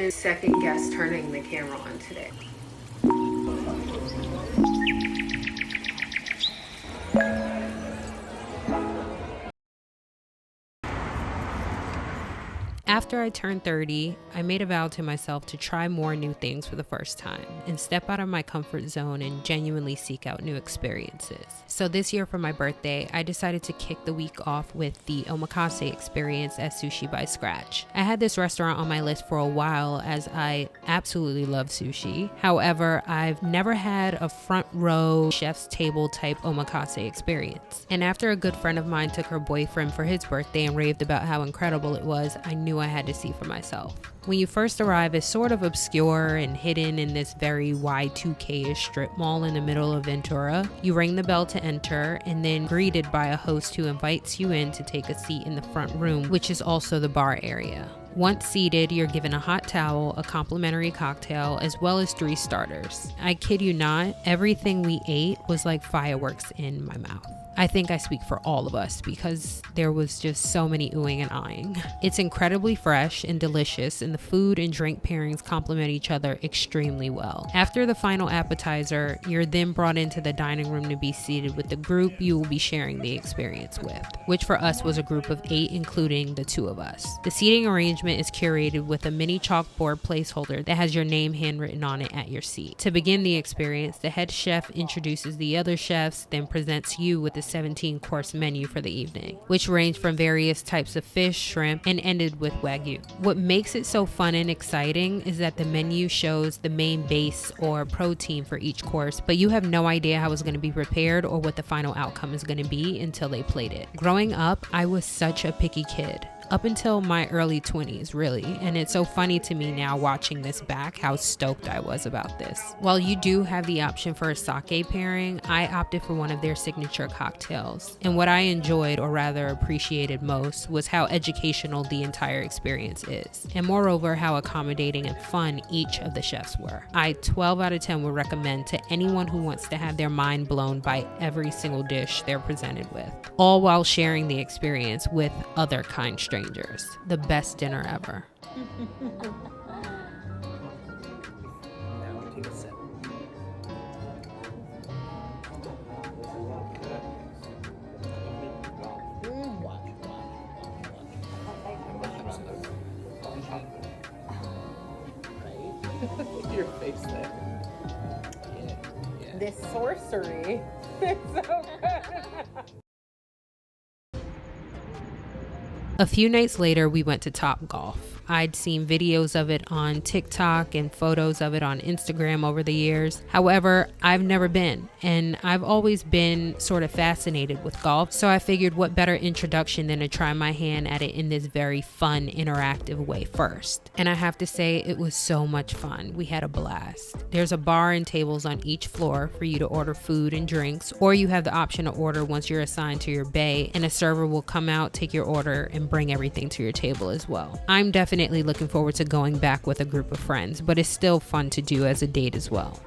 even second guess turning the camera on today. After I turned 30, I made a vow to myself to try more new things for the first time and step out of my comfort zone and genuinely seek out new experiences. So this year for my birthday, I decided to kick the week off with the omakase experience at Sushi by Scratch. I had this restaurant on my list for a while as I absolutely love sushi. However, I've never had a front row chef's table type omakase experience. And after a good friend of mine took her boyfriend for his birthday and raved about how incredible it was, I knew I had to see for myself. When you first arrive, it's sort of obscure and hidden in this very Y2K-ish strip mall in the middle of Ventura. You ring the bell to enter and then greeted by a host who invites you in to take a seat in the front room, which is also the bar area. Once seated, you're given a hot towel, a complimentary cocktail, as well as 3 starters. I kid you not, everything we ate was like fireworks in my mouth. I think I speak for all of us because there was just so many oohing and eyeing. It's incredibly fresh and delicious, and the food and drink pairings complement each other extremely well. After the final appetizer, you're then brought into the dining room to be seated with the group you will be sharing the experience with, which for us was a group of 8, including the 2 of us. The seating arrangement is curated with a mini chalkboard placeholder that has your name handwritten on it at your seat. To begin the experience, the head chef introduces the other chefs, then presents you with the 17-course menu for the evening, which ranged from various types of fish, shrimp, and ended with Wagyu. What makes it so fun and exciting is that the menu shows the main base or protein for each course, but you have no idea how it's going to be prepared or what the final outcome is going to be until they plate it. Growing up, I was such a picky kid. Up until my early 20s, really. And it's so funny to me now watching this back how stoked I was about this. While you do have the option for a sake pairing, I opted for one of their signature cocktails. And what I enjoyed, or rather appreciated most, was how educational the entire experience is. And moreover, how accommodating and fun each of the chefs were. I 12 out of 10 would recommend to anyone who wants to have their mind blown by every single dish they're presented with, all while sharing the experience with other kind strangers. The best dinner ever. Now take a sip. Look at your face there. Yeah. This sorcery is so good. A few nights later, we went to Topgolf. I'd seen videos of it on TikTok and photos of it on Instagram over the years. However, I've never been, and I've always been sort of fascinated with golf, so I figured what better introduction than to try my hand at it in this very fun, interactive way first. And I have to say, it was so much fun. We had a blast. There's a bar and tables on each floor for you to order food and drinks, or you have the option to order once you're assigned to your bay, and a server will come out, take your order, and bring everything to your table as well. I'm definitely looking forward to going back with a group of friends, but it's still fun to do as a date as well.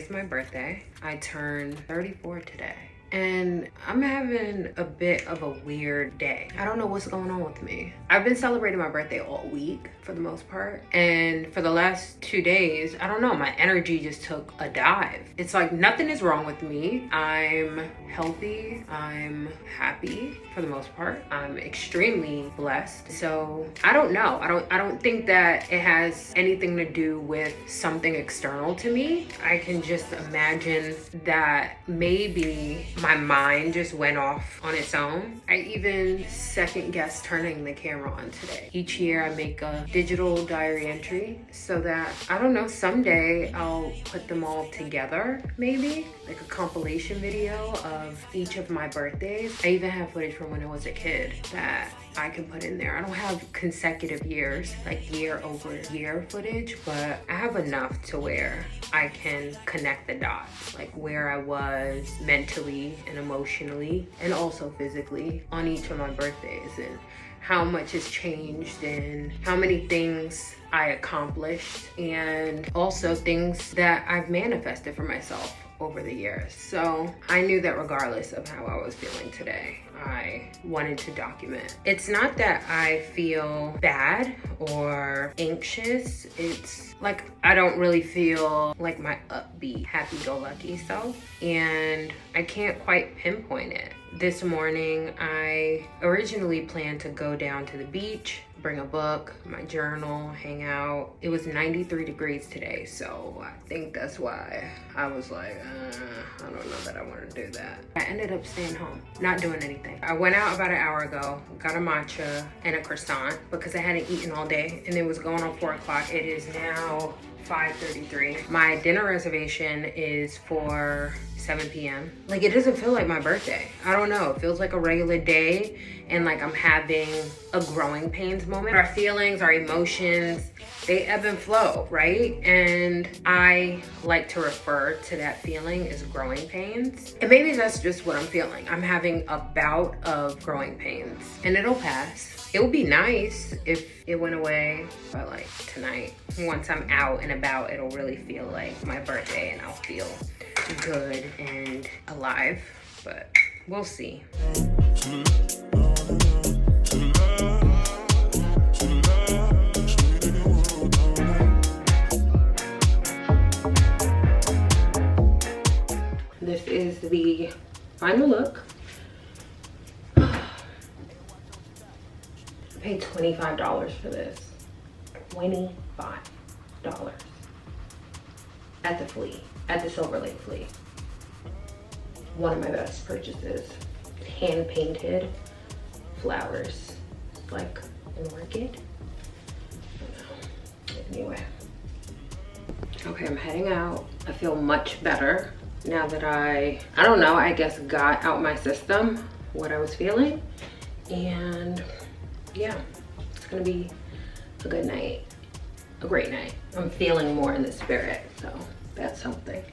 Today's my birthday. I turned 34 today. And I'm having a bit of a weird day. I don't know what's going on with me. I've been celebrating my birthday all week for the most part. And for the last 2 days, I don't know, my energy just took a dive. It's like nothing is wrong with me. I'm healthy. I'm happy for the most part. I'm extremely blessed. So I don't know. I don't think that it has anything to do with something external to me. I can just imagine that maybe my mind just went off on its own. I even second guessed turning the camera on today. Each year I make a digital diary entry so that, I don't know, someday I'll put them all together, maybe like a compilation video of each of my birthdays. I even have footage from when I was a kid that I can put in there. I don't have consecutive years, like year over year footage, but I have enough to where I can connect the dots, like where I was mentally and emotionally and also physically on each of my birthdays, and how much has changed and how many things I accomplished, and also things that I've manifested for myself over the years. So I knew that regardless of how I was feeling today, I wanted to document. It's not that I feel bad or anxious. It's like I don't really feel like my upbeat, happy-go-lucky self, and I can't quite pinpoint it. This morning, I originally planned to go down to the beach, bring a book, my journal, hang out. It was 93 degrees today, so I think that's why I was like, I don't know that I want to do that. I ended up staying home, not doing anything. I went out about an hour ago, got a matcha and a croissant because I hadn't eaten all day, and it was going on 4 o'clock. It is now 5:33. My dinner reservation is for 7 p.m. Like, it doesn't feel like my birthday. I don't know. It feels like a regular day, and like I'm having a growing pains moment. Our feelings, our emotions, they ebb and flow, right? And I like to refer to that feeling as growing pains. And maybe that's just what I'm feeling. I'm having a bout of growing pains, and it'll pass. It would be nice if it went away, but like tonight, once I'm out and about, it'll really feel like my birthday and I'll feel good and alive, but we'll see. This is the final look. I paid $25 for this. $25 at the Flea, at the Silver Lake Flea. One of my best purchases. Hand painted flowers, like an orchid. I don't know. Anyway. Okay, I'm heading out. I feel much better now that I don't know, I guess got out my system what I was feeling. And yeah, it's gonna be a good night, a great night. I'm feeling more in the spirit, so that's something.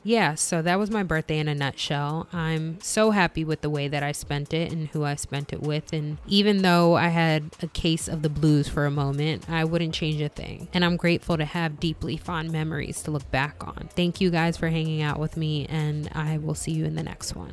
Yeah, so that was my birthday in a nutshell. I'm so happy with the way that I spent it and who I spent it with. And even though I had a case of the blues for a moment, I wouldn't change a thing. And I'm grateful to have deeply fond memories to look back on. Thank you guys for hanging out with me, and I will see you in the next one.